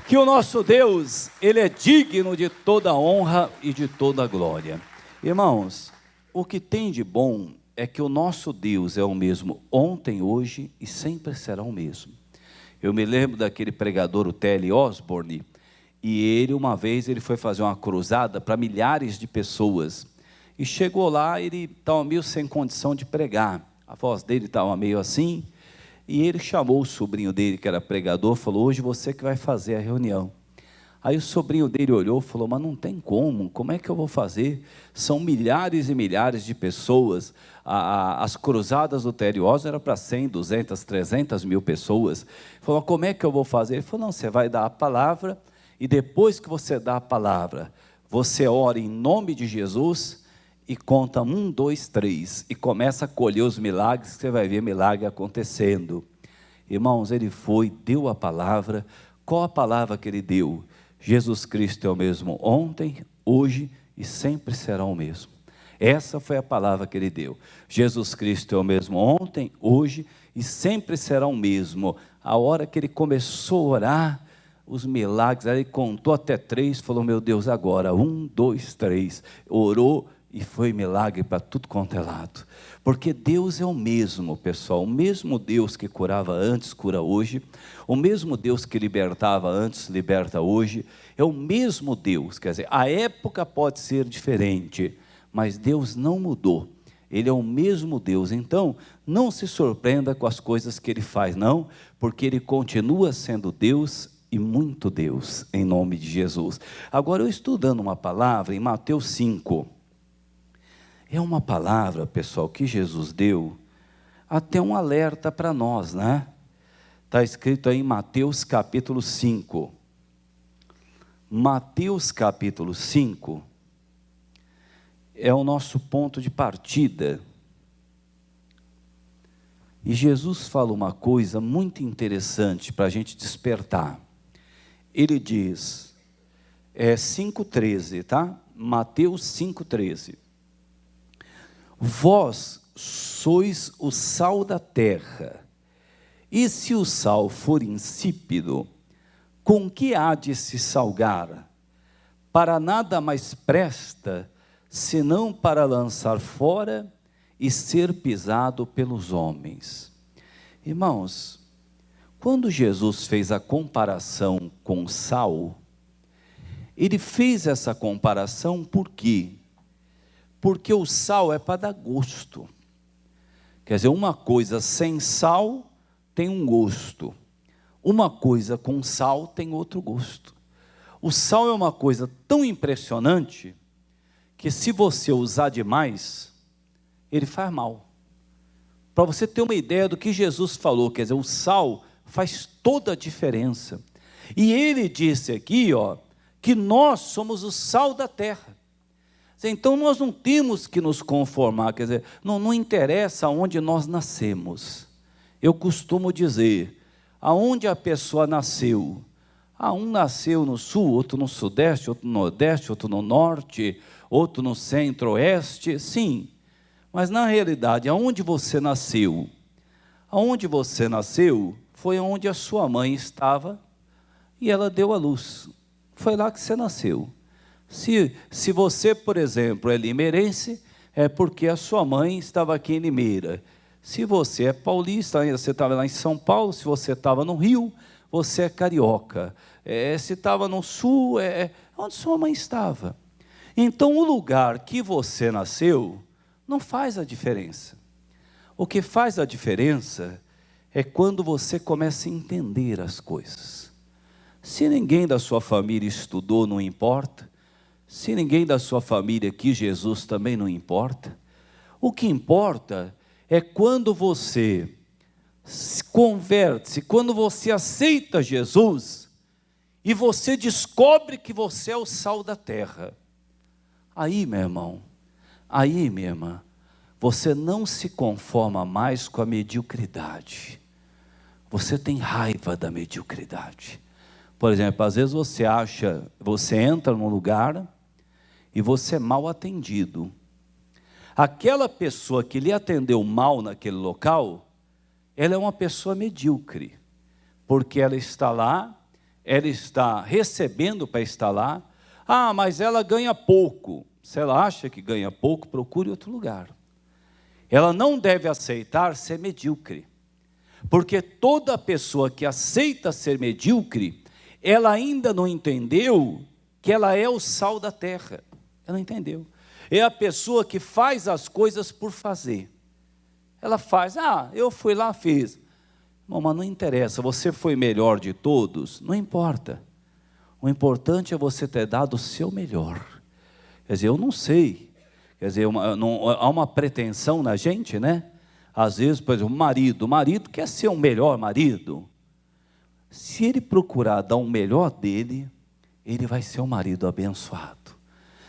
que o nosso Deus, Ele é digno de toda honra e de toda glória. Irmãos, o que tem de bom é que o nosso Deus é o mesmo ontem, hoje e sempre será o mesmo. Eu me lembro daquele pregador, o T.L. Osborne, e ele uma vez ele foi fazer uma cruzada para milhares de pessoas, e chegou lá, ele estava meio sem condição de pregar, a voz dele estava meio assim, e ele chamou o sobrinho dele, que era pregador, falou: hoje você que vai fazer a reunião. Aí o sobrinho dele olhou e falou: mas não tem como é que eu vou fazer? São milhares e milhares de pessoas, as cruzadas do T.L. Osborne eram para 100, 200, 300 mil pessoas. Ele falou: como é que eu vou fazer? Ele falou: não, você vai dar a palavra, e depois que você dá a palavra, você ora em nome de Jesus, e conta 1, 2, 3, e começa a colher os milagres, que você vai ver milagre acontecendo. Irmãos, ele foi, deu a palavra. Qual a palavra que ele deu? Jesus Cristo é o mesmo ontem, hoje e sempre será o mesmo. Essa foi a palavra que ele deu. Jesus Cristo é o mesmo ontem, hoje e sempre será o mesmo. A hora que ele começou a orar, os milagres, aí ele contou até 3, falou: meu Deus, agora 1, 2, 3, orou, e foi milagre para tudo quanto é lado, porque Deus é o mesmo, pessoal, o mesmo Deus que curava antes, cura hoje, o mesmo Deus que libertava antes, liberta hoje, é o mesmo Deus. Quer dizer, a época pode ser diferente, mas Deus não mudou, Ele é o mesmo Deus. Então, não se surpreenda com as coisas que Ele faz, não, porque Ele continua sendo Deus, e muito Deus, em nome de Jesus. Agora, eu estou dando uma palavra em Mateus 5, é uma palavra, pessoal, que Jesus deu, até um alerta para nós, né? Está escrito aí em Mateus capítulo 5, Mateus capítulo 5, é o nosso ponto de partida, e Jesus fala uma coisa muito interessante para a gente despertar. Ele diz, 5,13, tá? Mateus 5,13. Vós sois o sal da terra, e se o sal for insípido, com que há de se salgar? Para nada mais presta, senão para lançar fora e ser pisado pelos homens. Irmãos, quando Jesus fez a comparação com o sal, ele fez essa comparação por quê? Porque o sal é para dar gosto. Quer dizer, uma coisa sem sal tem um gosto, uma coisa com sal tem outro gosto. O sal é uma coisa tão impressionante, que se você usar demais, ele faz mal. Para você ter uma ideia do que Jesus falou, quer dizer, o sal faz toda a diferença. E ele disse aqui, que nós somos o sal da terra. Então nós não temos que nos conformar, quer dizer, não interessa onde nós nascemos. Eu costumo dizer, aonde a pessoa nasceu, um nasceu no sul, outro no sudeste, outro no nordeste, outro no norte, outro no centro-oeste, sim, mas na realidade, aonde você nasceu foi onde a sua mãe estava, e ela deu à luz, foi lá que você nasceu. Se você, por exemplo, é limeirense, é porque a sua mãe estava aqui em Limeira. Se você é paulista, você estava lá em São Paulo. Se você estava no Rio, você é carioca. Se estava no sul, onde sua mãe estava. Então, o lugar que você nasceu não faz a diferença. O que faz a diferença é quando você começa a entender as coisas. Se ninguém da sua família estudou, não importa. Se ninguém da sua família quis Jesus, também não importa. O que importa é quando você se converte, quando você aceita Jesus, e você descobre que você é o sal da terra. Aí, meu irmão, aí, minha irmã, você não se conforma mais com a mediocridade. Você tem raiva da mediocridade. Por exemplo, às vezes você entra num lugar e você é mal atendido. Aquela pessoa que lhe atendeu mal naquele local, ela é uma pessoa medíocre, porque ela está lá, ela está recebendo para estar lá. Ah, mas ela ganha pouco. Se ela acha que ganha pouco, procure outro lugar. Ela não deve aceitar ser medíocre, porque toda pessoa que aceita ser medíocre, ela ainda não entendeu que ela é o sal da terra. Ela não entendeu. É a pessoa que faz as coisas por fazer. Ela faz, eu fui lá, fiz. Mas não interessa, você foi melhor de todos, não importa. O importante é você ter dado o seu melhor. Quer dizer, eu não sei. Quer dizer, há uma pretensão na gente, né? Às vezes, por exemplo, o marido quer ser um melhor marido. Se ele procurar dar o melhor dele, ele vai ser um marido abençoado.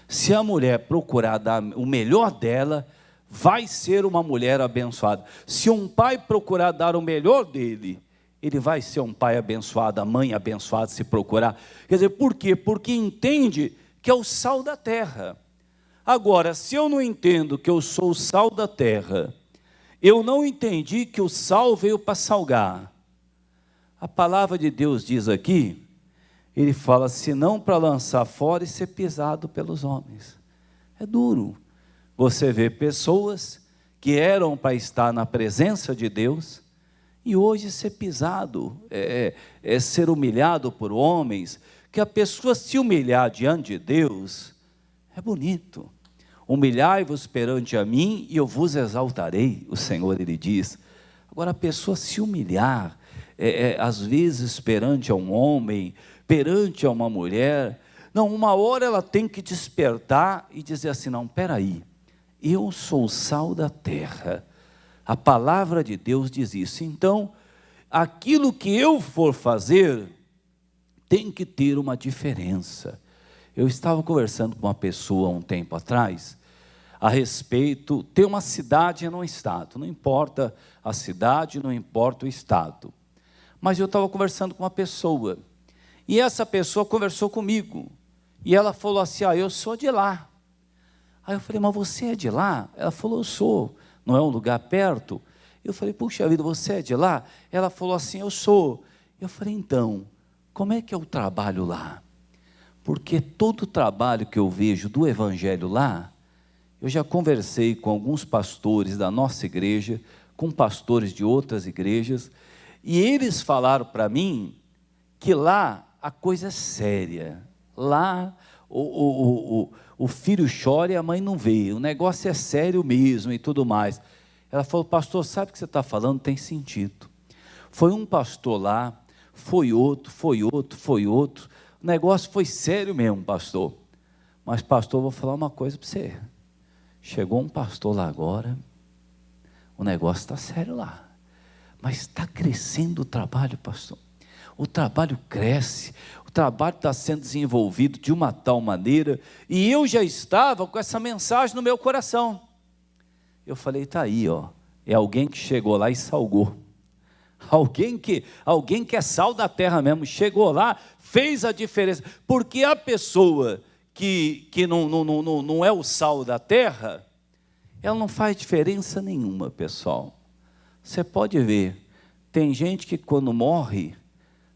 Se a mulher procurar dar o melhor dela, vai ser uma mulher abençoada. Se um pai procurar dar o melhor dele, ele vai ser um pai abençoado, a mãe abençoada se procurar. Quer dizer, por quê? Porque entende que é o sal da terra. Agora, se eu não entendo que eu sou o sal da terra, eu não entendi que o sal veio para salgar. A palavra de Deus diz aqui, ele fala, senão para lançar fora e ser pisado pelos homens. É duro. Você vê pessoas que eram para estar na presença de Deus, e hoje ser pisado, ser humilhado por homens, que a pessoa se humilhar diante de Deus, é bonito. Humilhai-vos perante a mim e eu vos exaltarei, o Senhor, ele diz. Agora a pessoa se humilhar, às vezes perante a um homem, perante a uma mulher, não, uma hora ela tem que despertar e dizer assim, não, peraí, eu sou o sal da terra, a palavra de Deus diz isso, então, aquilo que eu for fazer, tem que ter uma diferença. Eu estava conversando com uma pessoa um tempo atrás, a respeito, tem uma cidade e um estado, não importa a cidade, não importa o estado, mas eu estava conversando com uma pessoa, e essa pessoa conversou comigo, e ela falou assim, eu sou de lá. Aí eu falei, mas você é de lá? Ela falou, eu sou, não é um lugar perto? Eu falei, puxa vida, você é de lá? Ela falou assim, eu sou. Eu falei, então, como é que é o trabalho lá? Porque todo o trabalho que eu vejo do evangelho lá, eu já conversei com alguns pastores da nossa igreja, com pastores de outras igrejas, e eles falaram para mim que lá a coisa é séria. Lá o filho chora e a mãe não vê, o negócio é sério mesmo e tudo mais. Ela falou, pastor, sabe o que você está falando? Tem sentido. Foi um pastor lá, foi outro, o negócio foi sério mesmo, pastor. Mas pastor, vou falar uma coisa para você, chegou um pastor lá agora, o negócio está sério lá, mas está crescendo o trabalho, pastor. O trabalho cresce, o trabalho está sendo desenvolvido de uma tal maneira, e eu já estava com essa mensagem no meu coração. Eu falei, está aí, é alguém que chegou lá e salgou, alguém que é sal da terra mesmo, chegou lá, fez a diferença, porque a pessoa que não é o sal da terra, ela não faz diferença nenhuma, pessoal. Você pode ver, tem gente que quando morre,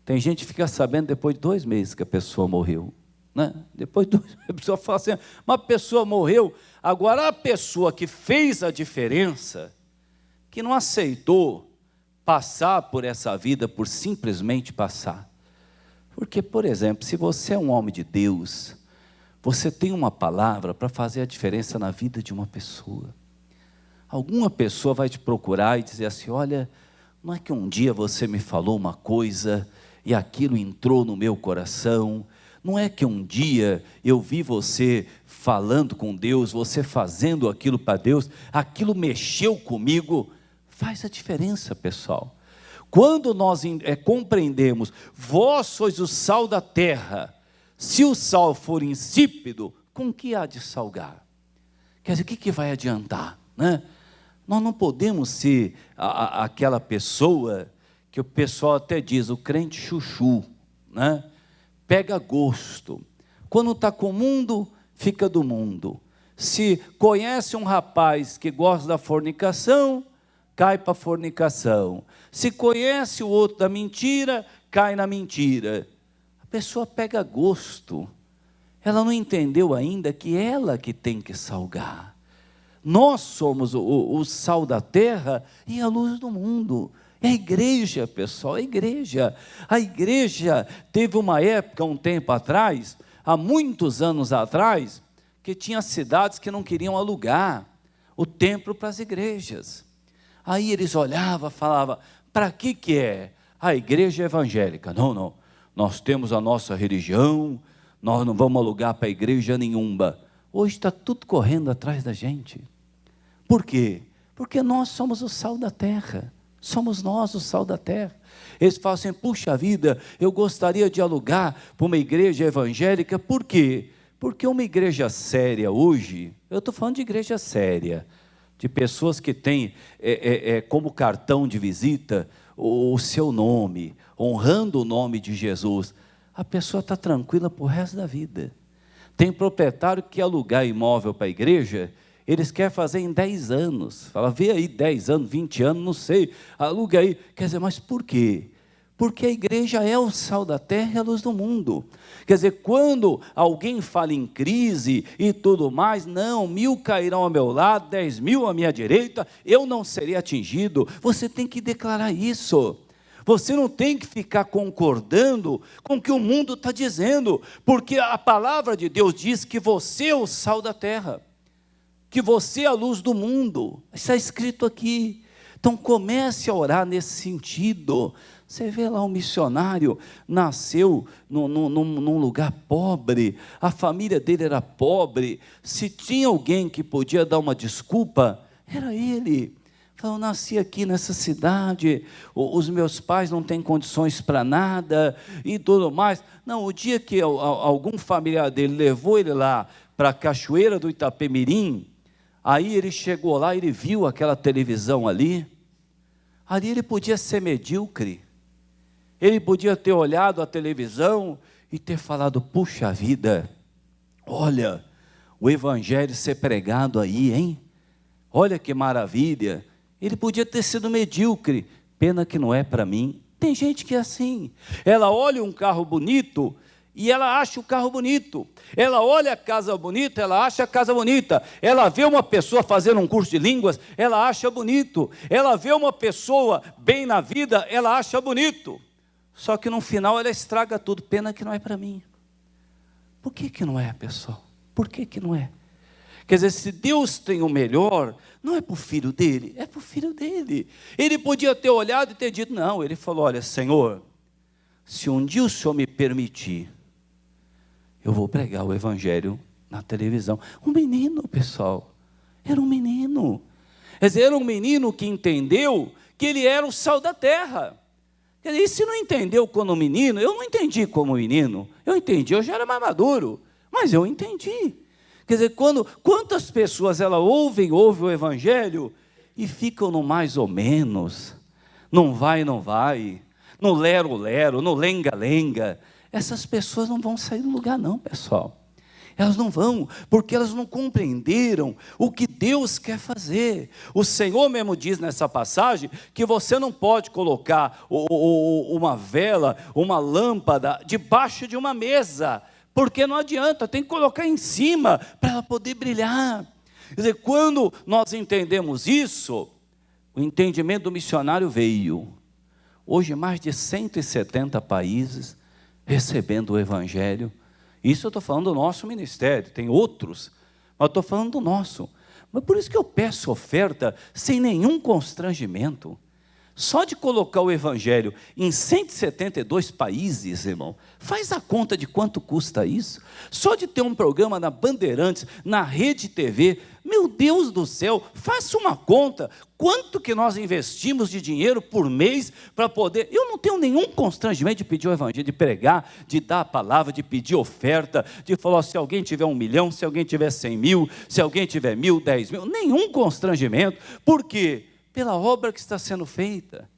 tem gente que fica sabendo depois de 2 meses que a pessoa morreu, né? Depois de 2 meses, a pessoa fala assim, uma pessoa morreu. Agora a pessoa que fez a diferença, que não aceitou passar por essa vida por simplesmente passar. Porque, por exemplo, se você é um homem de Deus, você tem uma palavra para fazer a diferença na vida de uma pessoa. Alguma pessoa vai te procurar e dizer assim, olha, não é que um dia você me falou uma coisa e aquilo entrou no meu coração, não é que um dia eu vi você falando com Deus, você fazendo aquilo para Deus, aquilo mexeu comigo. Faz a diferença, pessoal. Quando nós compreendemos, vós sois o sal da terra, se o sal for insípido, com que há de salgar? Quer dizer, o que vai adiantar, né? Nós não podemos ser aquela pessoa que o pessoal até diz, o crente chuchu, né? Pega gosto, quando está com o mundo, fica do mundo. Se conhece um rapaz que gosta da fornicação, cai para a fornicação. Se conhece o outro da mentira, cai na mentira. pessoa pega gosto, ela não entendeu ainda que ela que tem que salgar. Nós somos o sal da terra e a luz do mundo. É a igreja, pessoal, a igreja. A igreja teve uma época, um tempo atrás, há muitos anos atrás, que tinha cidades que não queriam alugar o templo para as igrejas. Aí eles olhavam, falavam, para que é? A igreja evangélica. Não, não, nós temos a nossa religião, nós não vamos alugar para a igreja nenhuma. Hoje está tudo correndo atrás da gente. Por quê? Porque nós somos o sal da terra. Somos nós o sal da terra. Eles falam assim, puxa vida, eu gostaria de alugar para uma igreja evangélica. Por quê? Porque uma igreja séria hoje, eu estou falando de igreja séria, de pessoas que têm como cartão de visita o seu nome, honrando o nome de Jesus. A pessoa está tranquila para o resto da vida. Tem proprietário que quer alugar imóvel para a igreja, eles querem fazer em 10 anos. Fala, vê aí 10 anos, 20 anos, não sei, aluga aí. Quer dizer, mas por quê? Porque a igreja é o sal da terra e a luz do mundo. Quer dizer, quando alguém fala em crise e tudo mais, não, 1000 cairão ao meu lado, 10.000 à minha direita, eu não serei atingido. Você tem que declarar isso. Você não tem que ficar concordando com o que o mundo está dizendo, porque a palavra de Deus diz que você é o sal da terra, que você é a luz do mundo. Está escrito aqui. Então comece a orar nesse sentido. Você vê lá um missionário, nasceu num lugar pobre, a família dele era pobre, se tinha alguém que podia dar uma desculpa, era ele. Falou, eu nasci aqui nessa cidade, os meus pais não têm condições para nada, e tudo mais. Não, o dia que algum familiar dele levou ele lá para a cachoeira do Itapemirim, aí ele chegou lá, ele viu aquela televisão ali ele podia ser medíocre, ele podia ter olhado a televisão e ter falado, puxa vida, olha, o evangelho ser pregado aí, hein? Olha que maravilha. Ele podia ter sido medíocre, pena que não é para mim. Tem gente que é assim, ela olha um carro bonito e ela acha o carro bonito, ela olha a casa bonita, ela acha a casa bonita, ela vê uma pessoa fazendo um curso de línguas, ela acha bonito, ela vê uma pessoa bem na vida, ela acha bonito, só que no final ela estraga tudo, pena que não é para mim. Por que não é, pessoal? Por que não é? Quer dizer, se Deus tem o melhor, não é para o filho dele, é para o filho dele. Ele podia ter olhado e ter dito, não, ele falou, olha, Senhor, se um dia o Senhor me permitir, eu vou pregar o evangelho na televisão. Um menino, pessoal, era um menino. Quer dizer, era um menino que entendeu que ele era o sal da terra. Quer dizer, e se não entendeu como menino, eu não entendi como menino, eu entendi, eu já era mais maduro, mas eu entendi. Quer dizer, quantas pessoas ouvem o evangelho e ficam no mais ou menos, não vai, no lero-lero, no lenga-lenga. Essas pessoas não vão sair do lugar não, pessoal. Elas não vão, porque elas não compreenderam o que Deus quer fazer. O Senhor mesmo diz nessa passagem que você não pode colocar uma vela, uma lâmpada debaixo de uma mesa, porque não adianta, tem que colocar em cima para ela poder brilhar. Quer dizer, quando nós entendemos isso, o entendimento do missionário veio. Hoje mais de 170 países recebendo o evangelho. Isso eu estou falando do nosso ministério, tem outros, mas eu estou falando do nosso. Mas por isso que eu peço oferta sem nenhum constrangimento. Só de colocar o evangelho em 172 países, irmão, faz a conta de quanto custa isso. Só de ter um programa na Bandeirantes, na Rede TV, meu Deus do céu, faça uma conta, quanto que nós investimos de dinheiro por mês para poder, eu não tenho nenhum constrangimento de pedir o evangelho, de pregar, de dar a palavra, de pedir oferta, de falar, se alguém tiver 1 milhão, se alguém tiver 100 mil, se alguém tiver 1.000, 10 mil, nenhum constrangimento. Por quê? Pela obra que está sendo feita.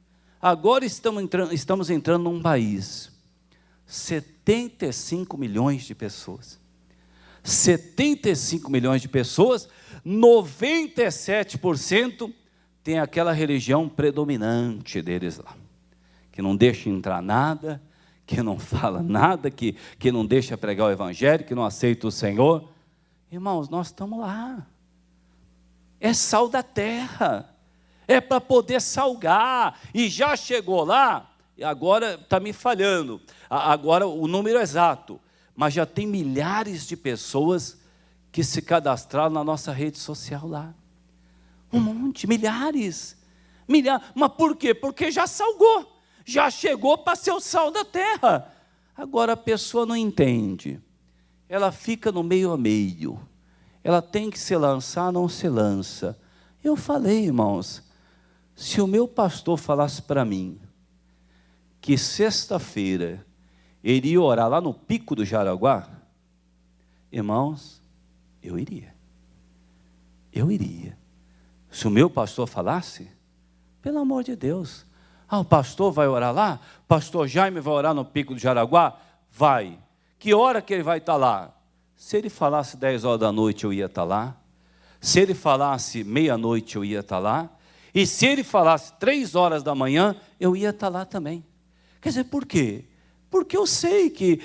Agora estamos entrando num país, 75 milhões de pessoas, 75 milhões de pessoas, 97% tem aquela religião predominante deles lá, que não deixa entrar nada, que não fala nada, que não deixa pregar o evangelho, que não aceita o Senhor. Irmãos, nós estamos lá. É sal da terra. É para poder salgar. E já chegou lá, e agora está me falhando. Agora o número exato. Mas já tem milhares de pessoas que se cadastraram na nossa rede social lá. Um monte, milhares. Mas por quê? Porque já salgou. Já chegou para ser o sal da terra. Agora a pessoa não entende. Ela fica no meio a meio. Ela tem que se lançar, não se lança. Eu falei, irmãos, se o meu pastor falasse para mim que sexta-feira ele ia orar lá no Pico do Jaraguá, irmãos, eu iria. Eu iria. Se o meu pastor falasse, pelo amor de Deus, o pastor vai orar lá? O pastor Jaime vai orar no Pico do Jaraguá? Vai. Que hora que ele vai estar lá? Se ele falasse 10 horas da noite, eu ia estar lá. Se ele falasse meia-noite, eu ia estar lá. E se ele falasse 3 horas da manhã, eu ia estar lá também. Quer dizer, por quê? Porque eu sei que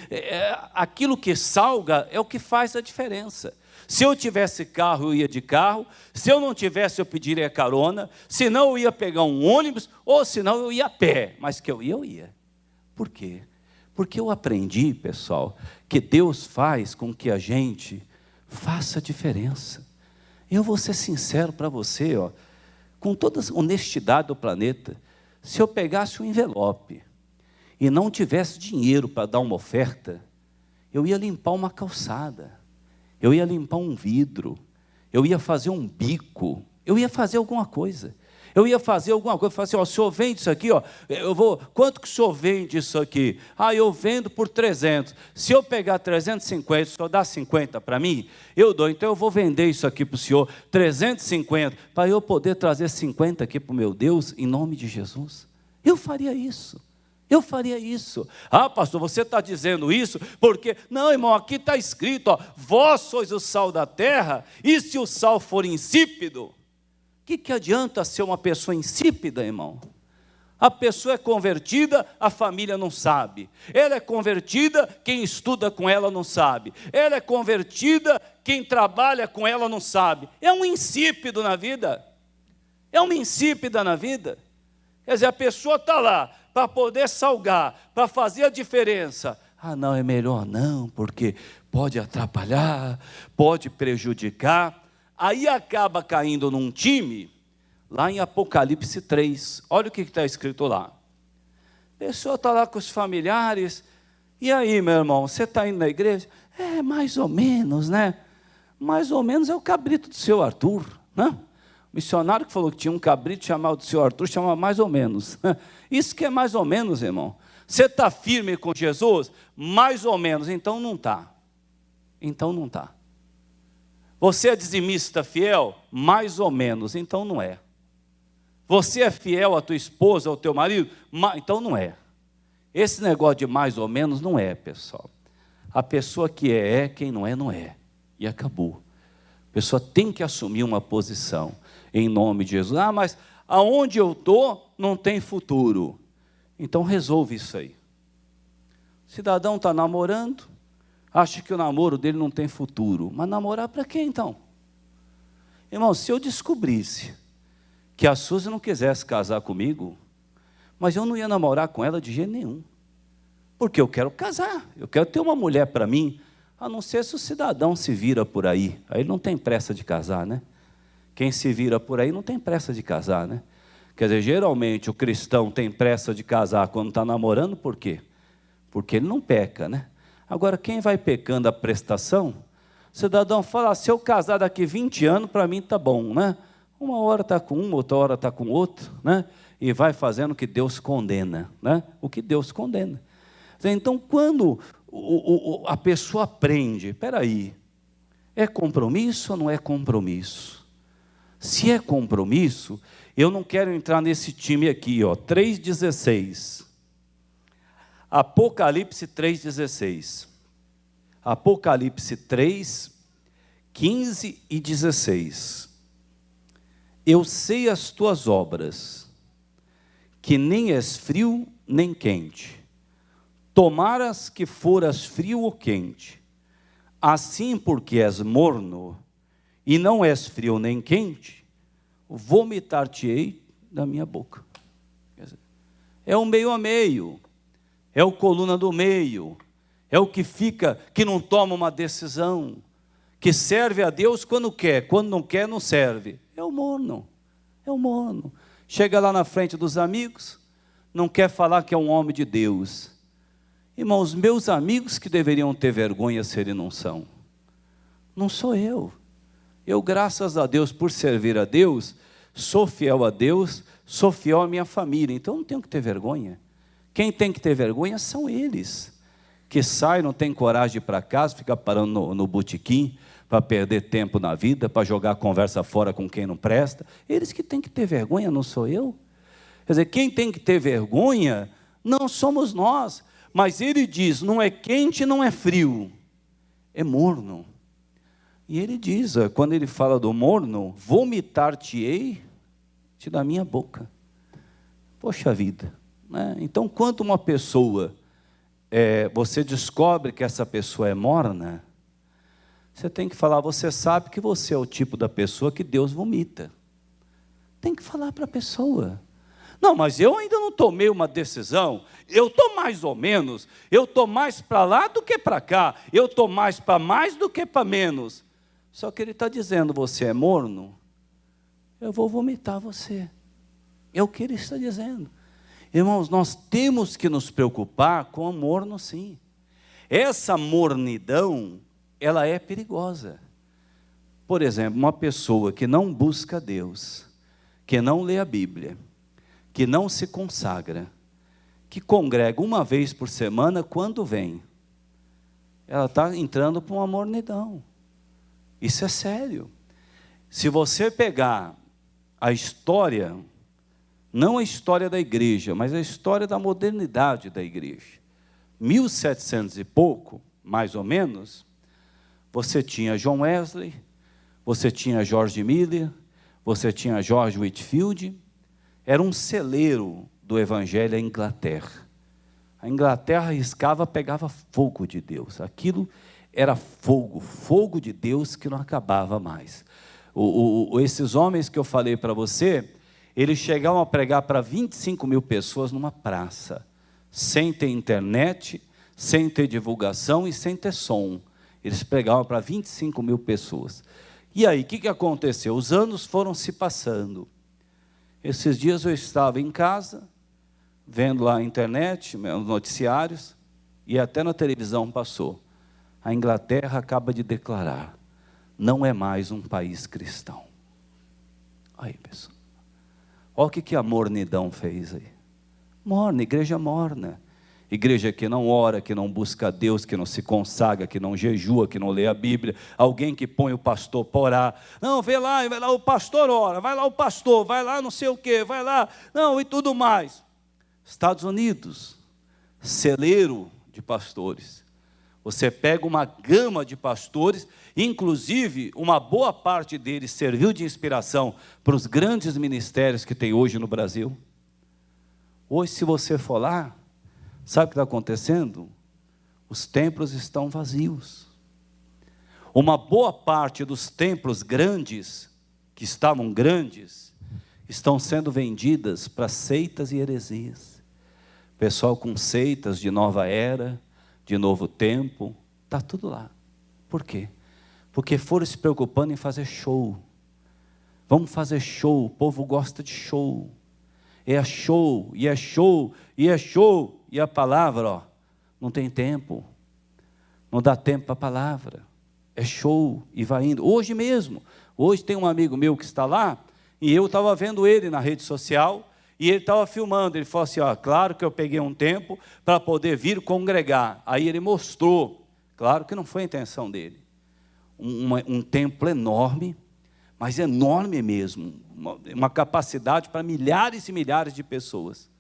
aquilo que salga é o que faz a diferença. Se eu tivesse carro, eu ia de carro. Se eu não tivesse, eu pediria carona. Se não, eu ia pegar um ônibus. Ou se não, eu ia a pé. Mas que eu ia. Por quê? Porque eu aprendi, pessoal, que Deus faz com que a gente faça diferença. Eu vou ser sincero para você, com toda a honestidade do planeta. Se eu pegasse um envelope e não tivesse dinheiro para dar uma oferta, eu ia limpar uma calçada. Eu ia limpar um vidro, eu ia fazer um bico, eu ia fazer alguma coisa. Falar assim, o senhor vende isso aqui, quanto que o senhor vende isso aqui? Eu vendo por 300. Se eu pegar 350, o senhor dá 50 para mim? Eu dou, então eu vou vender isso aqui para o senhor, 350, para eu poder trazer 50 aqui para o meu Deus, em nome de Jesus. Eu faria isso. Pastor, você está dizendo isso porque... Não, irmão, aqui está escrito, vós sois o sal da terra, e se o sal for insípido, o que adianta ser uma pessoa insípida, irmão? A pessoa é convertida, a família não sabe. Ela é convertida, quem estuda com ela não sabe. Ela é convertida, quem trabalha com ela não sabe. É um insípido na vida. É uma insípida na vida. Quer dizer, a pessoa está lá para poder salgar, para fazer a diferença. Não, é melhor não, porque pode atrapalhar, pode prejudicar. Aí acaba caindo num time, lá em Apocalipse 3. Olha o que está escrito lá. A pessoa está lá com os familiares. E aí, meu irmão, você está indo na igreja? Mais ou menos, né? Mais ou menos é o cabrito do seu Arthur, né? O missionário que falou que tinha um cabrito chamado do seu Arthur, chama mais ou menos. Isso que é mais ou menos, irmão. Você está firme com Jesus? Mais ou menos. Então não está. Você é dizimista fiel? Mais ou menos. Então não é. Você é fiel à tua esposa, ao teu marido? Então não é. Esse negócio de mais ou menos não é, pessoal. A pessoa que é, quem não é, não é. E acabou. A pessoa tem que assumir uma posição. Em nome de Jesus. Mas aonde eu estou não tem futuro. Então resolve isso aí. O cidadão está namorando, acha que o namoro dele não tem futuro. Mas namorar para quê então? Irmão, se eu descobrisse que a Suzy não quisesse casar comigo, mas eu não ia namorar com ela de jeito nenhum. Porque eu quero casar, eu quero ter uma mulher para mim, a não ser se o cidadão se vira por aí. Aí ele não tem pressa de casar, né? Quem se vira por aí não tem pressa de casar, né? Quer dizer, geralmente o cristão tem pressa de casar quando está namorando, por quê? Porque ele não peca, né? Agora, quem vai pecando a prestação, o cidadão fala, se eu casar daqui 20 anos, para mim está bom, né? Uma hora está com um, outra hora está com outro, né? E vai fazendo o que Deus condena, né? O que Deus condena. Então, quando a pessoa aprende, espera aí, é compromisso ou não é compromisso? Se é compromisso, eu não quero entrar nesse time aqui, 3,16. Apocalipse 3,16. Apocalipse 3, 15 e 16. Eu sei as tuas obras, que nem és frio nem quente. Tomaras que foras frio ou quente, assim porque és morno, e não és frio nem quente, vomitar-te-ei da minha boca. Quer dizer, é o meio a meio, é o coluna do meio, é o que fica, que não toma uma decisão, que serve a Deus quando quer, quando não quer, não serve. É o morno, é o morno. Chega lá na frente dos amigos, não quer falar que é um homem de Deus. Irmãos, meus amigos que deveriam ter vergonha se eles não são. Não sou eu. Eu, graças a Deus, por servir a Deus, sou fiel a Deus, sou fiel à minha família, então não tenho que ter vergonha. Quem tem que ter vergonha são eles, que saem, não tem coragem de ir para casa, fica parando no botequim, para perder tempo na vida, para jogar a conversa fora com quem não presta. Eles que têm que ter vergonha, não sou eu. Quer dizer, quem tem que ter vergonha não somos nós, mas ele diz, não é quente, não é frio, é morno. E ele diz, quando ele fala do morno, vomitar-te-ei da minha boca. Poxa vida, né? Então, quando uma pessoa, você descobre que essa pessoa é morna, você tem que falar, você sabe que você é o tipo da pessoa que Deus vomita. Tem que falar para a pessoa. Não, mas eu ainda não tomei uma decisão, eu estou mais ou menos, eu estou mais para lá do que para cá, eu estou mais para mais do que para menos. Só que ele está dizendo, você é morno, eu vou vomitar você. É o que ele está dizendo. Irmãos, nós temos que nos preocupar com o morno, sim. Essa mornidão, ela é perigosa. Por exemplo, uma pessoa que não busca Deus, que não lê a Bíblia, que não se consagra, que congrega uma vez por semana, quando vem, ela está entrando para uma mornidão. Isso é sério. Se você pegar a história, não a história da igreja, mas a história da modernidade da igreja, 1700 e pouco, mais ou menos, você tinha John Wesley, você tinha George Miller, você tinha George Whitefield. Era um celeiro do evangelho à Inglaterra. A Inglaterra arriscava, pegava fogo de Deus. Aquilo era fogo, fogo de Deus que não acabava mais. Esses homens que eu falei para você, eles chegavam a pregar para 25 mil pessoas numa praça, sem ter internet, sem ter divulgação e sem ter som. Eles pregavam para 25 mil pessoas. E aí, o que aconteceu? Os anos foram se passando. Esses dias eu estava em casa, vendo lá a internet, os noticiários, e até na televisão passou. A Inglaterra acaba de declarar, não é mais um país cristão. Aí, pessoal, olha o que a mornidão fez aí. Morna, igreja morna. Igreja que não ora, que não busca Deus, que não se consagra, que não jejua, que não lê a Bíblia. Alguém que põe o pastor para orar. Não, vai lá o pastor ora, vai lá o pastor, vai lá não sei o quê, vai lá, não, e tudo mais. Estados Unidos, celeiro de pastores. Você pega uma gama de pastores, inclusive uma boa parte deles serviu de inspiração para os grandes ministérios que tem hoje no Brasil. Hoje, se você for lá, sabe o que está acontecendo? Os templos estão vazios. Uma boa parte dos templos grandes, que estavam grandes, estão sendo vendidas para seitas e heresias. Pessoal com seitas de nova era, de novo tempo, está tudo lá. Por quê? Porque foram se preocupando em fazer show. Vamos fazer show, o povo gosta de show. É show, e é show, e é show. E a palavra, ó, não tem tempo. Não dá tempo para a palavra. É show, e vai indo. Hoje mesmo, hoje tem um amigo meu que está lá, e eu estava vendo ele na rede social, e ele estava filmando. Ele falou assim, ó, claro que eu peguei um tempo para poder vir congregar. Aí ele mostrou, claro que não foi a intenção dele, um templo enorme, mas enorme mesmo, uma capacidade para milhares e milhares de pessoas.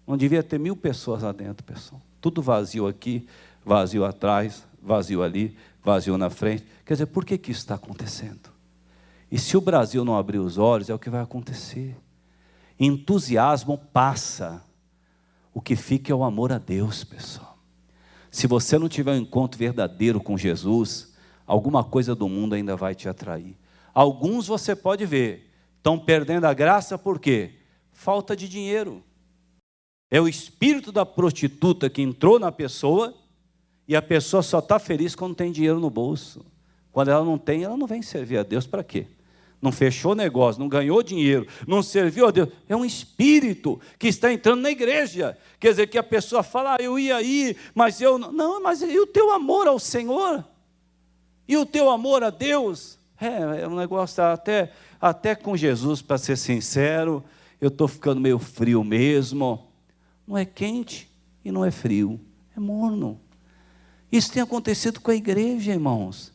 Não devia ter 1000 pessoas lá dentro, pessoal. Tudo vazio aqui, vazio atrás, vazio ali, vazio na frente. Quer dizer, por que isso está acontecendo? E se o Brasil não abrir os olhos, é o que vai acontecer. Entusiasmo passa, o que fica é o amor a Deus, pessoal. Se você não tiver um encontro verdadeiro com Jesus, alguma coisa do mundo ainda vai te atrair. Alguns você pode ver, estão perdendo a graça por quê? Falta de dinheiro. É o espírito da prostituta que entrou na pessoa, e a pessoa só está feliz quando tem dinheiro no bolso. Quando ela não tem, ela não vem servir a Deus para quê? Não fechou negócio, não ganhou dinheiro, não serviu a Deus. É um espírito que está entrando na igreja. Quer dizer, que a pessoa fala, eu ia ir, mas eu não. Não, mas e o teu amor ao Senhor? E o teu amor a Deus? É um negócio até com Jesus, para ser sincero, eu estou ficando meio frio mesmo. Não é quente e não é frio, é morno. Isso tem acontecido com a igreja, irmãos.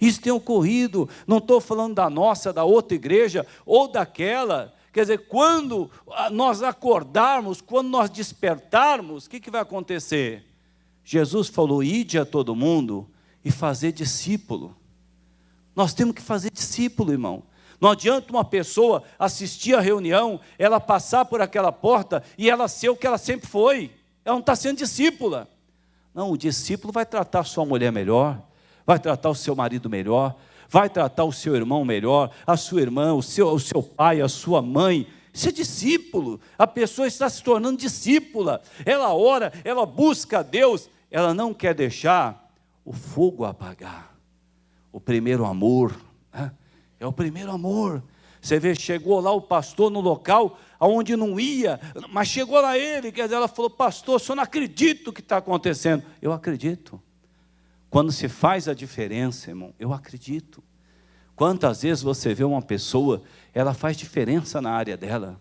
Isso tem ocorrido, não estou falando da nossa, da outra igreja, ou daquela. Quer dizer, quando nós acordarmos, quando nós despertarmos, o que vai acontecer? Jesus falou, ide a todo mundo e fazer discípulo. Nós temos que fazer discípulo, irmão. Não adianta uma pessoa assistir a reunião, ela passar por aquela porta e ela ser o que ela sempre foi. Ela não está sendo discípula. Não, o discípulo vai tratar a sua mulher melhor, vai tratar o seu marido melhor, vai tratar o seu irmão melhor, a sua irmã, o seu pai, a sua mãe. Isso é discípulo. A pessoa está se tornando discípula. Ela ora, ela busca a Deus, ela não quer deixar o fogo apagar. O primeiro amor, né? É o primeiro amor. Você vê, chegou lá o pastor no local onde não ia, mas chegou lá ele, quer dizer, ela falou, pastor, o senhor não acredita o que está acontecendo. Eu acredito. Quando se faz a diferença, irmão, eu acredito. Quantas vezes você vê uma pessoa, ela faz diferença na área dela.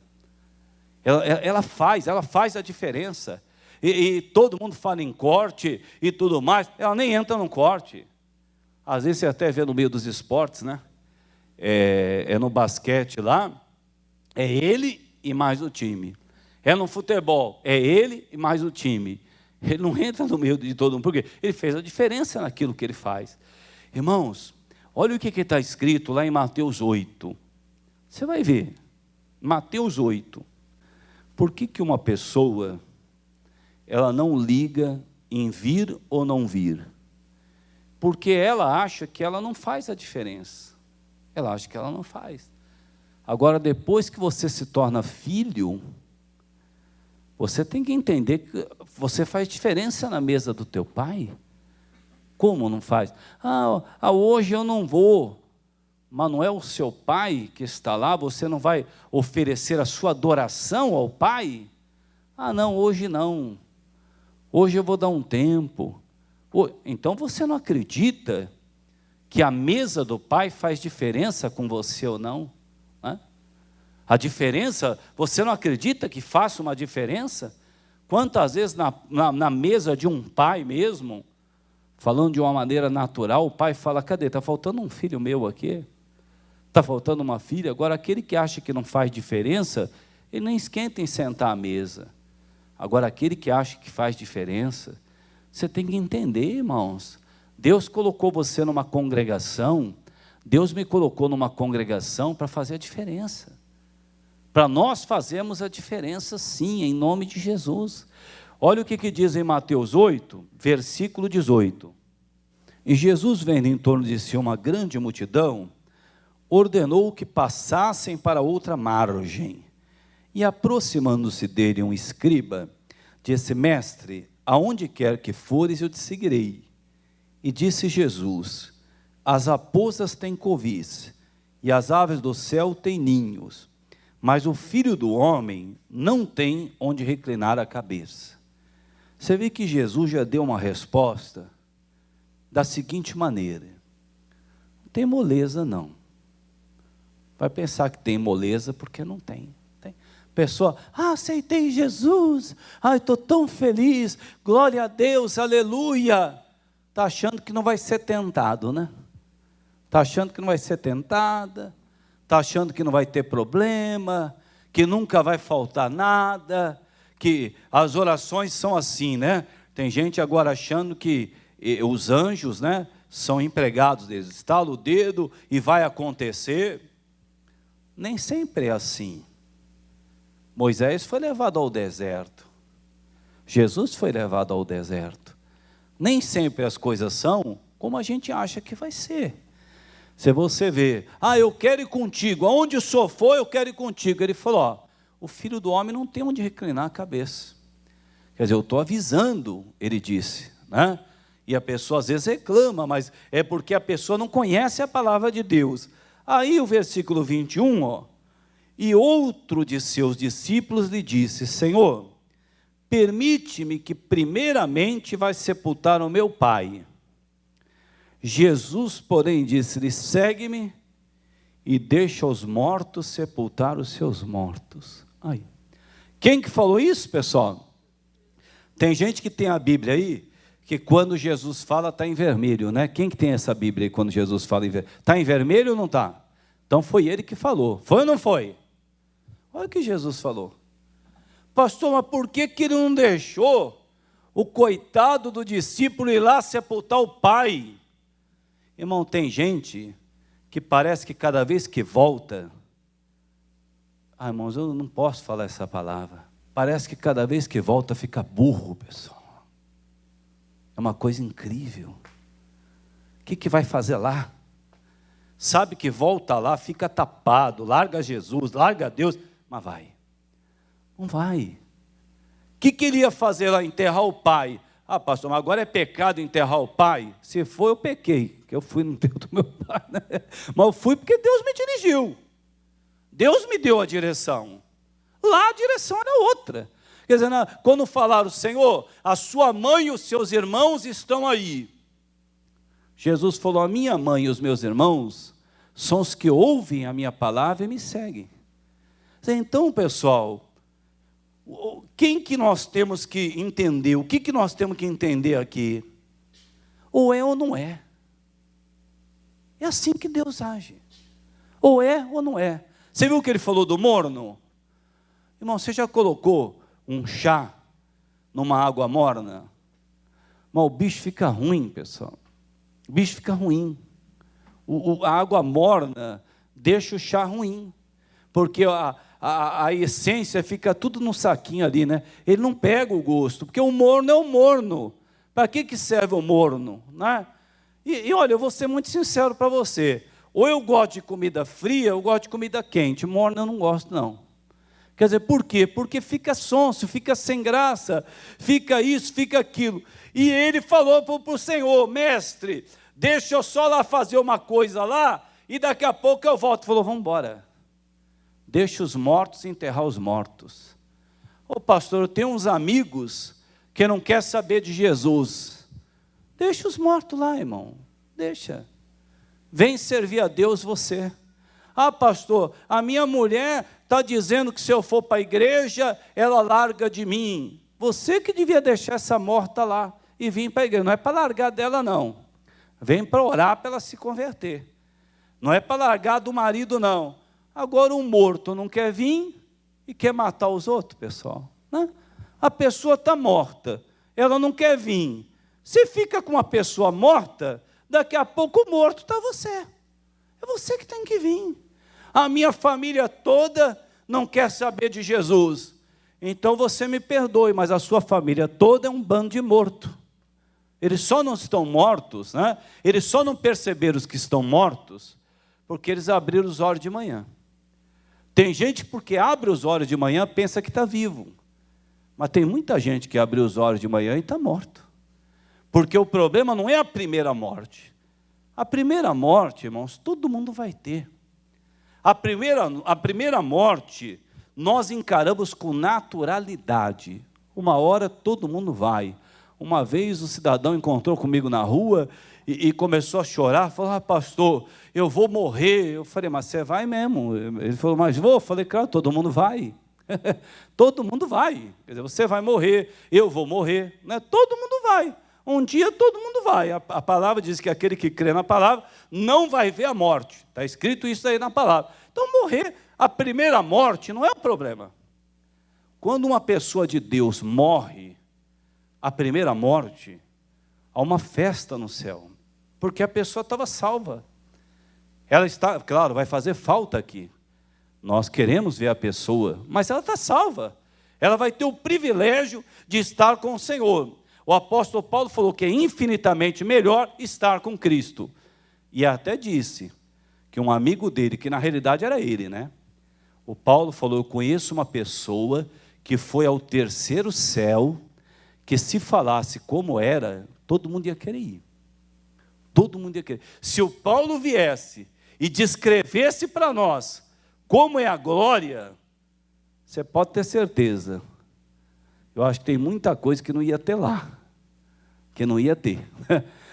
Ela faz a diferença. E todo mundo fala em corte e tudo mais, ela nem entra no corte. Às vezes você até vê no meio dos esportes, né? É no basquete lá, é ele e mais o time. É no futebol, é ele e mais o time. Ele não entra no meio de todo mundo, porque ele fez a diferença naquilo que ele faz. Irmãos, olha o que está escrito lá em Mateus 8. Você vai ver, Mateus 8. Por que uma pessoa, ela não liga em vir ou não vir? Porque ela acha que ela não faz a diferença. Ela acha que ela não faz. Agora, depois que você se torna filho, você tem que entender que você faz diferença na mesa do teu pai. Como não faz? Hoje eu não vou. Mas não é o seu pai que está lá, você não vai oferecer a sua adoração ao pai? Não, hoje não. Hoje eu vou dar um tempo. Então você não acredita que a mesa do pai faz diferença com você ou não? A diferença, você não acredita que faça uma diferença? Quantas vezes na mesa de um pai mesmo, falando de uma maneira natural, o pai fala, cadê? Está faltando um filho meu aqui? Está faltando uma filha? Agora, aquele que acha que não faz diferença, ele nem esquenta em sentar à mesa. Agora, aquele que acha que faz diferença, você tem que entender, irmãos. Deus colocou você numa congregação, Deus me colocou numa congregação para fazer a diferença. Para nós fazermos a diferença sim, em nome de Jesus. Olha o que diz em Mateus 8, versículo 18. E Jesus, vendo em torno de si uma grande multidão, ordenou que passassem para outra margem. E aproximando-se dele um escriba, disse, mestre, aonde quer que fores, eu te seguirei. E disse Jesus, as raposas têm covis, e as aves do céu têm ninhos, mas o Filho do Homem não tem onde reclinar a cabeça. Você vê que Jesus já deu uma resposta da seguinte maneira, não tem moleza não. Vai pensar que tem moleza porque não tem. Pessoa, aceitei Jesus, estou tão feliz, glória a Deus, aleluia. Está achando que não vai ser tentado, né? Está achando que não vai ser tentada, está achando que não vai ter problema, que nunca vai faltar nada, que as orações são assim, né? Tem gente agora achando que os anjos, né, são empregados deles, estala o dedo e vai acontecer. Nem sempre é assim. Moisés foi levado ao deserto, Jesus foi levado ao deserto, Nem sempre as coisas são como a gente acha que vai ser. Se você vê, eu quero ir contigo, aonde o Senhor for, eu quero ir contigo. Ele falou, o Filho do Homem não tem onde reclinar a cabeça. Quer dizer, eu estou avisando, ele disse, né? E a pessoa às vezes reclama, mas é porque a pessoa não conhece a palavra de Deus. Aí o versículo 21, e outro de seus discípulos lhe disse, Senhor, permite-me que primeiramente vai sepultar o meu pai. Jesus, porém, disse-lhe, segue-me e deixa os mortos sepultar os seus mortos. Aí. Quem que falou isso, pessoal? Tem gente que tem a Bíblia aí, que quando Jesus fala está em vermelho, né? Quem que tem essa Bíblia aí quando Jesus fala em vermelho? Está em vermelho ou não está? Então foi ele que falou. Foi ou não foi? Olha o que Jesus falou. Pastor, mas por que ele não deixou o coitado do discípulo ir lá sepultar o pai? Irmão, tem gente que parece que cada vez que volta... irmãos, eu não posso falar essa palavra. Parece que cada vez que volta fica burro, pessoal. É uma coisa incrível. O que vai fazer lá? Sabe que volta lá, fica tapado, larga Jesus, larga Deus, mas vai. Não vai. O que ele ia fazer lá? Enterrar o pai. Pastor, mas agora é pecado enterrar o pai? Se for, eu pequei, que eu fui no enterro do meu pai, né? Mas eu fui porque Deus me dirigiu. Deus me deu a direção. Lá a direção era outra. Quer dizer, quando falaram, Senhor, a sua mãe e os seus irmãos estão aí. Jesus falou, a minha mãe e os meus irmãos são os que ouvem a minha palavra e me seguem. Então, pessoal, quem que nós temos que entender? O que nós temos que entender aqui? Ou é ou não é. É assim que Deus age. Ou é ou não é. Você viu o que ele falou do morno? Irmão, você já colocou um chá numa água morna? Mas o bicho fica ruim, pessoal. O bicho fica ruim. A água morna deixa o chá ruim. Porque a essência fica tudo no saquinho ali, né? Ele não pega o gosto, porque o morno é o morno. Para que serve o morno? Né? E olha, eu vou ser muito sincero para você. Ou eu gosto de comida fria, ou eu gosto de comida quente. Morno eu não gosto, não. Quer dizer, por quê? Porque fica sonso, fica sem graça, fica isso, fica aquilo. E ele falou para o Senhor, mestre, deixa eu só lá fazer uma coisa lá, e daqui a pouco eu volto. Falou, vamos embora. Deixa os mortos enterrar os mortos. Pastor, eu tenho uns amigos que não querem saber de Jesus. Deixa os mortos lá, irmão. Deixa. Vem servir a Deus você. Pastor, a minha mulher está dizendo que se eu for para a igreja, ela larga de mim. Você que devia deixar essa morta lá e vir para a igreja. Não é para largar dela, não. Vem para orar para ela se converter. Não é para largar do marido, não. Agora um morto não quer vir e quer matar os outros, pessoal. Né? A pessoa está morta, ela não quer vir. Se fica com uma pessoa morta, daqui a pouco o morto está você. É você que tem que vir. A minha família toda não quer saber de Jesus. Então você me perdoe, mas a sua família toda é um bando de morto. Eles só não estão mortos, né? Eles só não perceberam que estão mortos, porque eles abriram os olhos de manhã. Tem gente porque abre os olhos de manhã, pensa que está vivo. Mas tem muita gente que abriu os olhos de manhã e está morto. Porque o problema não é a primeira morte. A primeira morte, irmãos, todo mundo vai ter. A primeira morte, nós encaramos com naturalidade. Uma hora todo mundo vai. Uma vez o cidadão encontrou comigo na rua e começou a chorar, falou, pastor, eu vou morrer. Eu falei, mas você vai mesmo? Ele falou, mas vou? Eu falei, claro, todo mundo vai. Todo mundo vai. Quer dizer, você vai morrer, eu vou morrer. Né? Todo mundo vai. Um dia todo mundo vai. A palavra diz que aquele que crê na palavra não vai ver a morte. Está escrito isso aí na palavra. Então morrer, a primeira morte não é o problema. Quando uma pessoa de Deus morre, a primeira morte, há uma festa no céu. Porque a pessoa estava salva. Ela está, claro, vai fazer falta aqui. Nós queremos ver a pessoa, mas ela está salva. Ela vai ter o privilégio de estar com o Senhor. O apóstolo Paulo falou que é infinitamente melhor estar com Cristo. E até disse que um amigo dele, que na realidade era ele, né? O Paulo falou, eu conheço uma pessoa que foi ao terceiro céu, que se falasse como era, todo mundo ia querer ir. Todo mundo ia querer. Se o Paulo viesse e descrevesse para nós como é a glória, você pode ter certeza. Eu acho que tem muita coisa que não ia ter lá. Que não ia ter.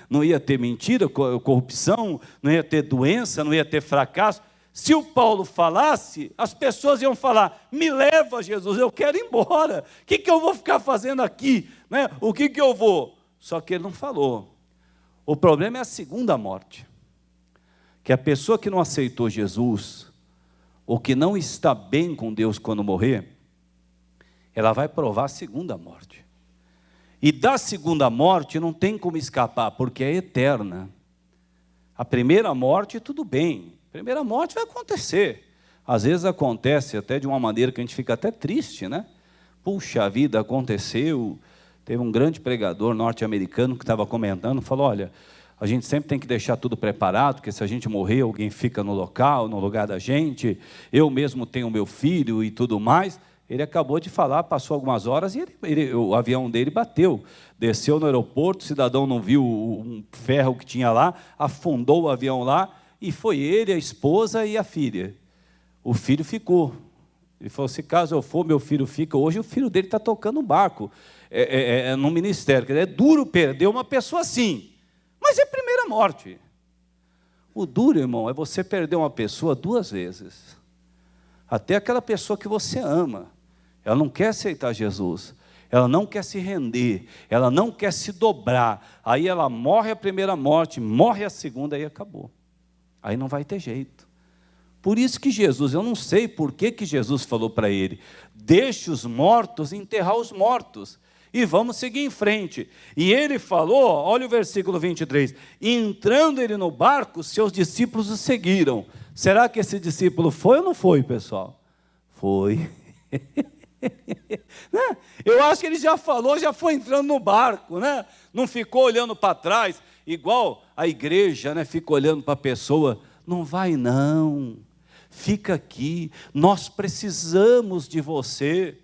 Não ia ter mentira, corrupção, não ia ter doença, não ia ter fracasso. Se o Paulo falasse, as pessoas iam falar, me leva, Jesus, eu quero ir embora. O que eu vou ficar fazendo aqui? Né? O que eu vou? Só que ele não falou. O problema é a segunda morte. Que a pessoa que não aceitou Jesus, ou que não está bem com Deus quando morrer, ela vai provar a segunda morte. E da segunda morte não tem como escapar, porque é eterna. A primeira morte, tudo bem. A primeira morte vai acontecer. Às vezes acontece até de uma maneira que a gente fica até triste, né? Puxa vida, aconteceu. Teve um grande pregador norte-americano que estava comentando, falou, olha, a gente sempre tem que deixar tudo preparado, porque se a gente morrer, alguém fica no local, no lugar da gente. Eu mesmo tenho meu filho e tudo mais. Ele acabou de falar, passou algumas horas e o avião dele bateu. Desceu no aeroporto, o cidadão não viu um ferro que tinha lá, afundou o avião lá, e foi ele, a esposa e a filha. O filho ficou. Ele falou, se caso eu for, meu filho fica. Hoje o filho dele está tocando um barco no ministério. É duro perder uma pessoa assim, mas é a primeira morte. O duro, irmão, é você perder uma pessoa duas vezes. Até aquela pessoa que você ama. Ela não quer aceitar Jesus, ela não quer se render, ela não quer se dobrar. Aí ela morre a primeira morte, morre a segunda, aí acabou. Aí não vai ter jeito. Por isso que Jesus, eu não sei por que Jesus falou para ele, deixe os mortos enterrar os mortos, e vamos seguir em frente. E ele falou, olha o versículo 23, entrando ele no barco, seus discípulos o seguiram. Será que esse discípulo foi ou não foi, pessoal? Foi. Né? Eu acho que ele já falou, já foi entrando no barco, né? Não ficou olhando para trás, igual a igreja, né? Fica olhando para a pessoa, não vai não, fica aqui, nós precisamos de você.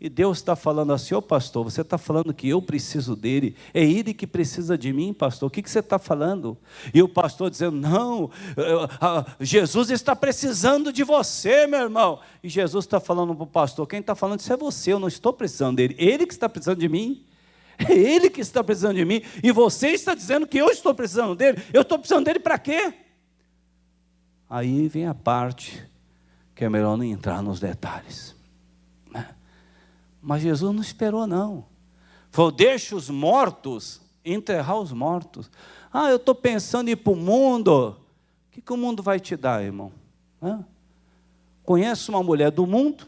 E Deus está falando assim, ô pastor, você está falando que eu preciso dele, é ele que precisa de mim, pastor, o que você está falando? E o pastor dizendo, não, Jesus está precisando de você, meu irmão. E Jesus está falando para o pastor, quem está falando isso é você, eu não estou precisando dele, ele que está precisando de mim. É ele que está precisando de mim, e você está dizendo que eu estou precisando dele, eu estou precisando dele para quê? Aí vem a parte que é melhor não entrar nos detalhes. Mas Jesus não esperou não. Falou, deixa os mortos enterrar os mortos. Ah, eu estou pensando em ir para o mundo. O que o mundo vai te dar, irmão? Conhece uma mulher do mundo?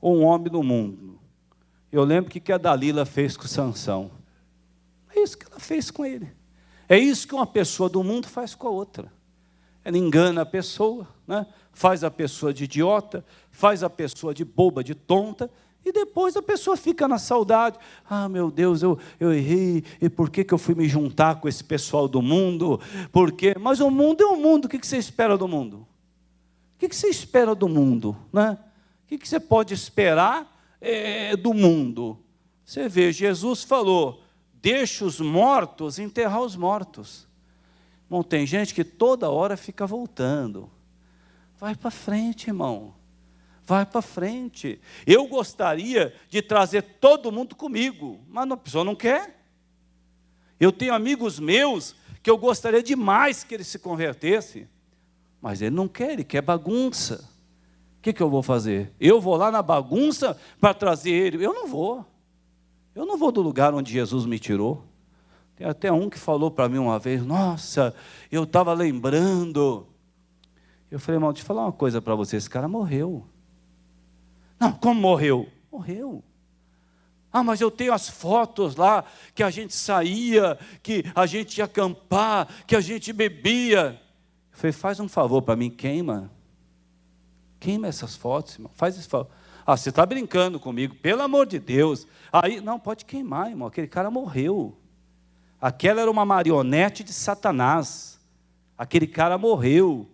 Ou um homem do mundo? Eu lembro que a Dalila fez com Sansão. É isso que ela fez com ele. É isso que uma pessoa do mundo faz com a outra. Ela engana a pessoa, né? Faz a pessoa de idiota, faz a pessoa de boba, de tonta, e depois a pessoa fica na saudade. Ah, meu Deus, eu errei, e por que eu fui me juntar com esse pessoal do mundo? Por quê? Mas o mundo é o mundo, o que você espera do mundo? O que você espera do mundo? Né? O que você pode esperar do mundo? Você vê, Jesus falou, deixa os mortos enterrar os mortos. Bom, tem gente que toda hora fica voltando. Vai para frente, irmão. Vai para frente. Eu gostaria de trazer todo mundo comigo, mas a pessoa não quer. Eu tenho amigos meus que eu gostaria demais que ele se convertesse, mas ele não quer, ele quer bagunça. O que eu vou fazer? Eu vou lá na bagunça para trazer ele? Eu não vou. Eu não vou do lugar onde Jesus me tirou. Tem até um que falou para mim uma vez, nossa, eu estava lembrando. Eu falei, irmão, deixa eu falar uma coisa para você, esse cara morreu. Não, como morreu? Morreu. Ah, mas eu tenho as fotos lá, que a gente saía, que a gente ia acampar, que a gente bebia. Eu falei, faz um favor para mim, queima essas fotos, irmão, faz esse favor. Ah, você está brincando comigo, pelo amor de Deus. Aí, não, pode queimar, irmão, aquele cara morreu. Aquela era uma marionete de Satanás. Aquele cara morreu.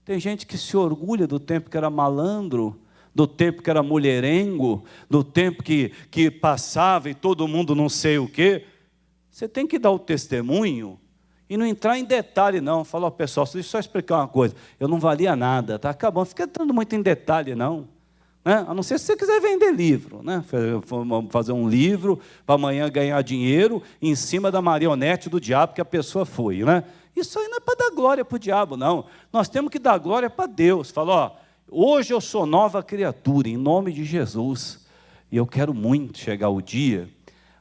Tem gente que se orgulha do tempo que era malandro, do tempo que era mulherengo, do tempo que passava e todo mundo não sei o quê. Você tem que dar o testemunho e não entrar em detalhe, não. Falar, pessoal, deixa eu só explicar uma coisa. Eu não valia nada, está acabando. Não fica entrando muito em detalhe, não. Né? A não ser se você quiser vender livro. Né? Fazer um livro para amanhã ganhar dinheiro em cima da marionete do diabo que a pessoa foi. Né? Isso aí não é para dar glória para o diabo, não. Nós temos que dar glória para Deus. Falar, hoje eu sou nova criatura, em nome de Jesus. E eu quero muito chegar o dia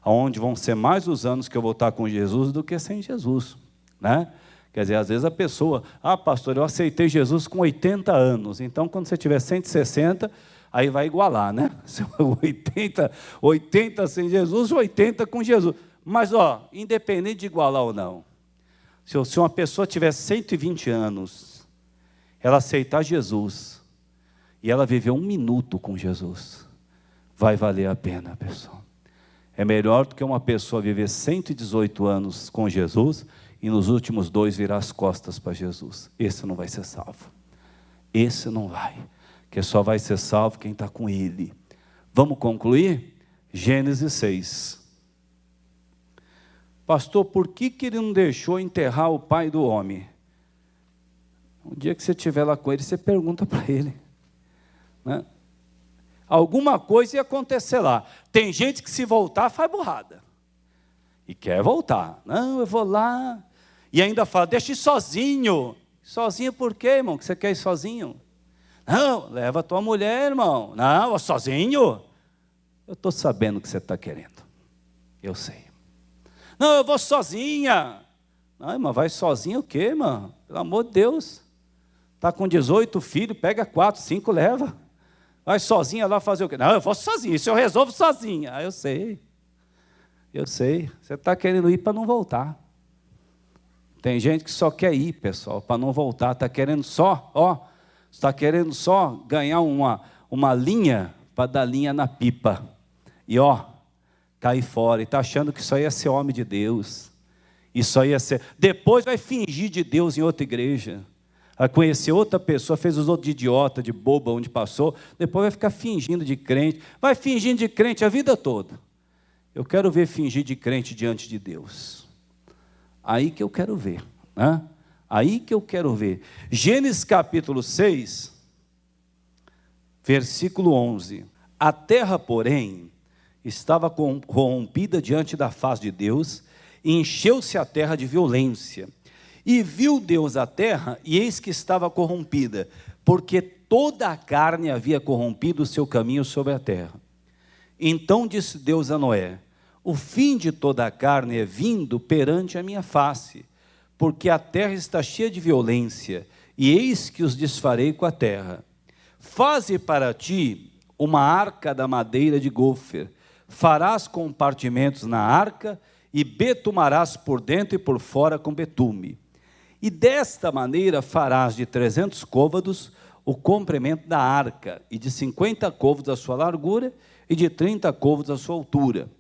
onde vão ser mais os anos que eu vou estar com Jesus do que sem Jesus. Né? Quer dizer, às vezes a pessoa, pastor, eu aceitei Jesus com 80 anos, então quando você tiver 160, aí vai igualar, né? 80 sem Jesus, 80 com Jesus. Mas, independente de igualar ou não, se uma pessoa tiver 120 anos, ela aceitar Jesus, e ela viver 1 minuto com Jesus, vai valer a pena, pessoal. É melhor do que uma pessoa viver 118 anos com Jesus, e nos últimos 2 virar as costas para Jesus. Esse não vai ser salvo. Esse não vai. Que só vai ser salvo quem está com Ele. Vamos concluir? Gênesis 6. Pastor, por que Ele não deixou enterrar o pai do homem? Um dia que você estiver lá com ele, você pergunta para ele. Né? Alguma coisa ia acontecer lá. Tem gente que se voltar faz burrada. E quer voltar. Não, eu vou lá. E ainda fala, deixa ir sozinho. Sozinho por quê, irmão? Que você quer ir sozinho? Não, leva a tua mulher, irmão. Não, sozinho. Eu estou sabendo o que você está querendo. Eu sei. Não, eu vou sozinha. Não, irmão, vai sozinho o quê, irmão? Pelo amor de Deus. Está com 18 filhos, pega 4, 5, leva. Vai sozinha lá fazer o quê? Não, eu vou sozinho, isso eu resolvo sozinha. Eu sei. Eu sei. Você está querendo ir para não voltar. Tem gente que só quer ir, pessoal, para não voltar. Está querendo só, está querendo só ganhar uma linha para dar linha na pipa. E cair fora. E está achando que isso aí é ser homem de Deus. Isso aí é ser... Depois vai fingir de Deus em outra igreja. Vai conhecer outra pessoa, fez os outros de idiota, de boba, onde passou. Depois vai ficar fingindo de crente. Vai fingindo de crente a vida toda. Eu quero ver fingir de crente diante de Deus. Aí que eu quero ver. Né? Aí que eu quero ver. Gênesis capítulo 6, versículo 11. A terra, porém, estava corrompida diante da face de Deus, e encheu-se a terra de violência. E viu Deus a terra, e eis que estava corrompida, porque toda a carne havia corrompido o seu caminho sobre a terra. Então disse Deus a Noé, o fim de toda a carne é vindo perante a minha face, porque a terra está cheia de violência, e eis que os desfarei com a terra. Faze para ti uma arca da madeira de gofer, farás compartimentos na arca, e betumarás por dentro e por fora com betume. E desta maneira farás de 300 côvados o comprimento da arca, e de 50 côvados a sua largura, e de 30 côvados a sua altura.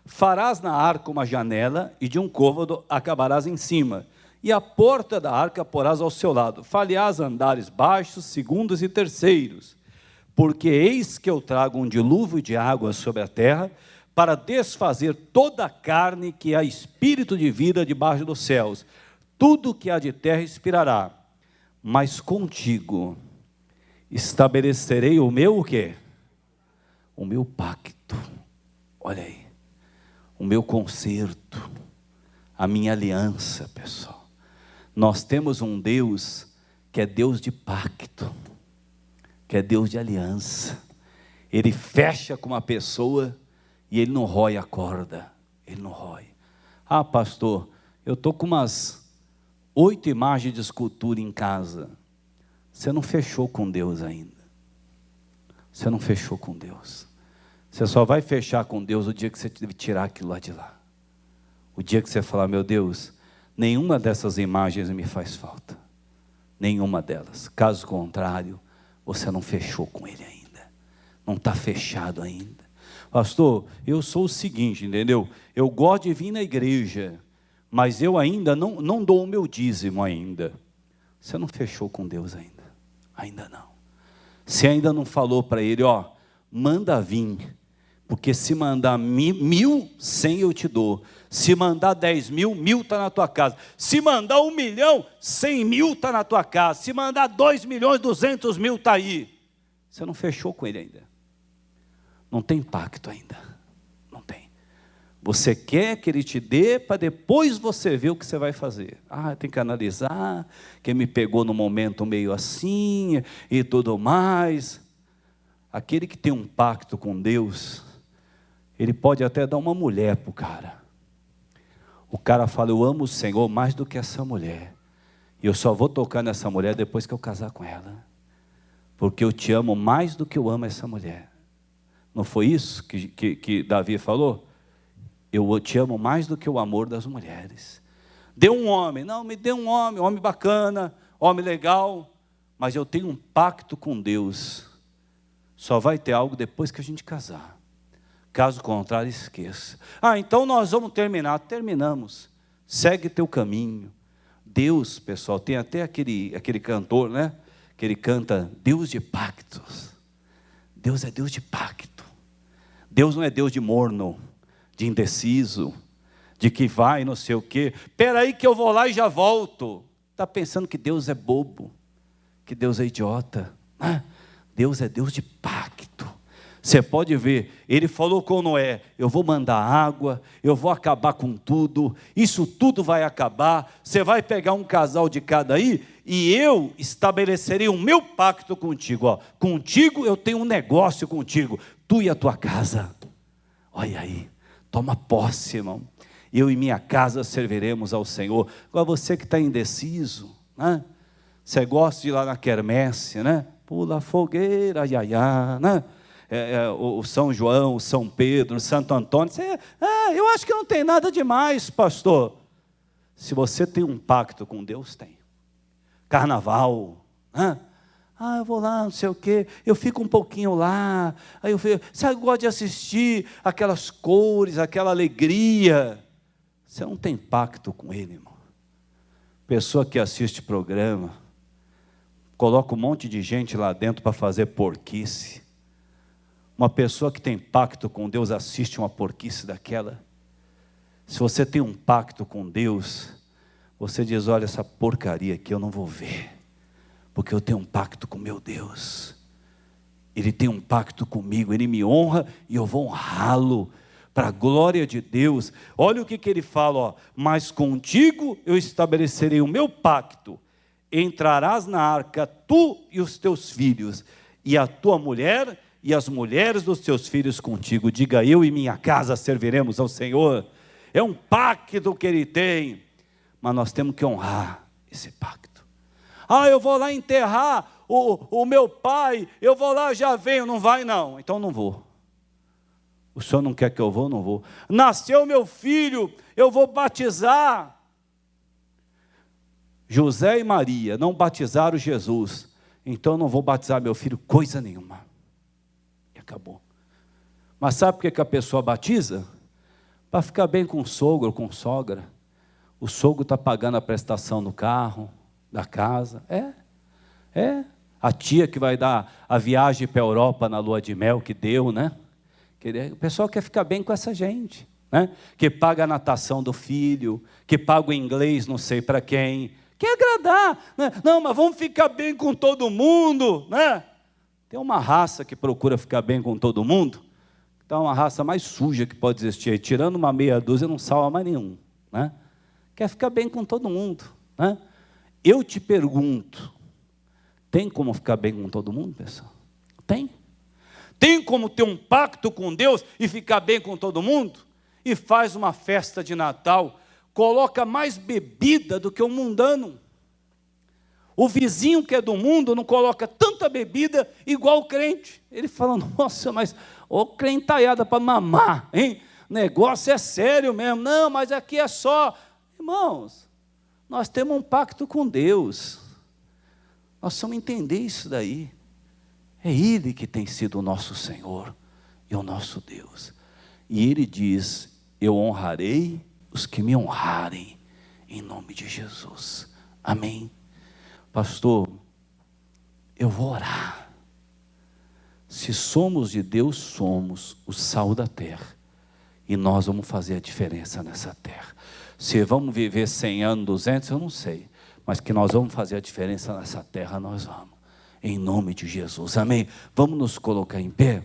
Farás na arca uma janela, e de um côvado acabarás em cima, e a porta da arca porás ao seu lado. Falharás andares baixos, segundos e terceiros, porque eis que eu trago um dilúvio de água sobre a terra, para desfazer toda a carne que há espírito de vida debaixo dos céus. Tudo que há de terra expirará, mas contigo estabelecerei o meu o quê? O meu pacto. Olha aí. O meu concerto, a minha aliança, pessoal. Nós temos um Deus que é Deus de pacto, que é Deus de aliança. Ele fecha com uma pessoa e Ele não rói a corda, Ele não rói. Pastor, eu estou com umas 8 imagens de escultura em casa. Você não fechou com Deus ainda. Você não fechou com Deus. Você só vai fechar com Deus o dia que você tirar aquilo lá de lá. O dia que você falar, meu Deus, nenhuma dessas imagens me faz falta. Nenhuma delas. Caso contrário, você não fechou com Ele ainda. não está fechado ainda. Pastor, eu sou o seguinte, entendeu? Eu gosto de vir na igreja, mas eu ainda não dou o meu dízimo ainda. Você não fechou com Deus ainda? Ainda não. Você ainda não falou para Ele, manda vir, porque se mandar 1.000, 100 eu te dou. Se mandar 10.000, 1.000 está na tua casa. Se mandar 1 milhão, 100.000 está na tua casa. Se mandar 2 milhões, 200 mil está aí. Você não fechou com Ele ainda. Não tem pacto ainda. Não tem. Você quer que Ele te dê para depois você ver o que você vai fazer. Tem que analisar, quem me pegou no momento meio assim e tudo mais. Aquele que tem um pacto com Deus, ele pode até dar uma mulher para o cara. O cara fala, eu amo o Senhor mais do que essa mulher. E eu só vou tocar nessa mulher depois que eu casar com ela. Porque eu te amo mais do que eu amo essa mulher. Não foi isso que Davi falou? Eu te amo mais do que o amor das mulheres. Dê um homem, me dê um homem bacana, homem legal, mas eu tenho um pacto com Deus. Só vai ter algo depois que a gente casar. Caso contrário, esqueça. Então nós vamos terminar. Terminamos. Segue teu caminho. Deus, pessoal, tem até aquele cantor, né? Que ele canta, Deus de pactos. Deus é Deus de pacto. Deus não é Deus de morno, de indeciso, de que vai não sei o quê. Espera aí que eu vou lá e já volto. Está pensando que Deus é bobo, que Deus é idiota. Deus é Deus de pacto. Você pode ver, Ele falou com Noé, eu vou mandar água, eu vou acabar com tudo, isso tudo vai acabar, você vai pegar um casal de cada aí, e eu estabelecerei o meu pacto contigo. Contigo eu tenho um negócio contigo, tu e a tua casa. Olha aí, toma posse, irmão. Eu e minha casa serviremos ao Senhor. Agora você que está indeciso, né? Você gosta de ir lá na quermesse, né? Pula fogueira, né? O São João, o São Pedro, o Santo Antônio. Eu acho que não tem nada demais, pastor. Se você tem um pacto com Deus, tem. Carnaval, né? Eu vou lá, não sei o quê, eu fico um pouquinho lá, aí você gosta de assistir aquelas cores, aquela alegria. Você não tem pacto com Ele, irmão. Pessoa que assiste programa, coloca um monte de gente lá dentro para fazer porquice. Uma pessoa que tem pacto com Deus assiste uma porquice daquela. Se você tem um pacto com Deus, você diz, olha, essa porcaria aqui eu não vou ver, porque eu tenho um pacto com meu Deus. Ele tem um pacto comigo, Ele me honra e eu vou honrá-lo, para a glória de Deus. Olha o que ele fala, mas contigo eu estabelecerei o meu pacto, entrarás na arca tu e os teus filhos, e a tua mulher e as mulheres dos teus filhos contigo. Diga, eu e minha casa serviremos ao Senhor. É um pacto que Ele tem, mas nós temos que honrar esse pacto. Eu vou lá enterrar o meu pai, eu vou lá, já venho. Não vai não, então não vou. O senhor não quer que eu vou? Não vou. Nasceu meu filho, eu vou batizar. José e Maria não batizaram Jesus, então eu não vou batizar meu filho coisa nenhuma. E acabou. Mas sabe por que a pessoa batiza? Para ficar bem com o sogro, com sogra. O sogro está pagando a prestação do carro, da casa. A tia que vai dar a viagem para a Europa na lua de mel que deu, né? O pessoal quer ficar bem com essa gente, né? Que paga a natação do filho, que paga o inglês não sei para quem, quer agradar, né? Não, mas vamos ficar bem com todo mundo, né? Tem uma raça que procura ficar bem com todo mundo, então é uma raça mais suja que pode existir aí, tirando uma meia dúzia não salva mais nenhum, né? Quer ficar bem com todo mundo, né? Eu te pergunto, tem como ficar bem com todo mundo, pessoal? Tem? Tem como ter um pacto com Deus e ficar bem com todo mundo? E faz uma festa de Natal, coloca mais bebida do que o mundano. O vizinho que é do mundo não coloca tanta bebida igual o crente. Ele fala, nossa, mas ô crentaiada para mamar, hein? O negócio é sério mesmo. Não, mas aqui é só. Irmãos, nós temos um pacto com Deus. Nós precisamos entender isso daí. É Ele que tem sido o nosso Senhor e o nosso Deus. E Ele diz: eu honrarei os que me honrarem, em nome de Jesus. Amém. Pastor, eu vou orar. Se somos de Deus, somos o sal da terra. E nós vamos fazer a diferença nessa terra. Se vamos viver 100 anos, 200, eu não sei. Mas que nós vamos fazer a diferença nessa terra, nós vamos. Em nome de Jesus. Amém. Vamos nos colocar em pé.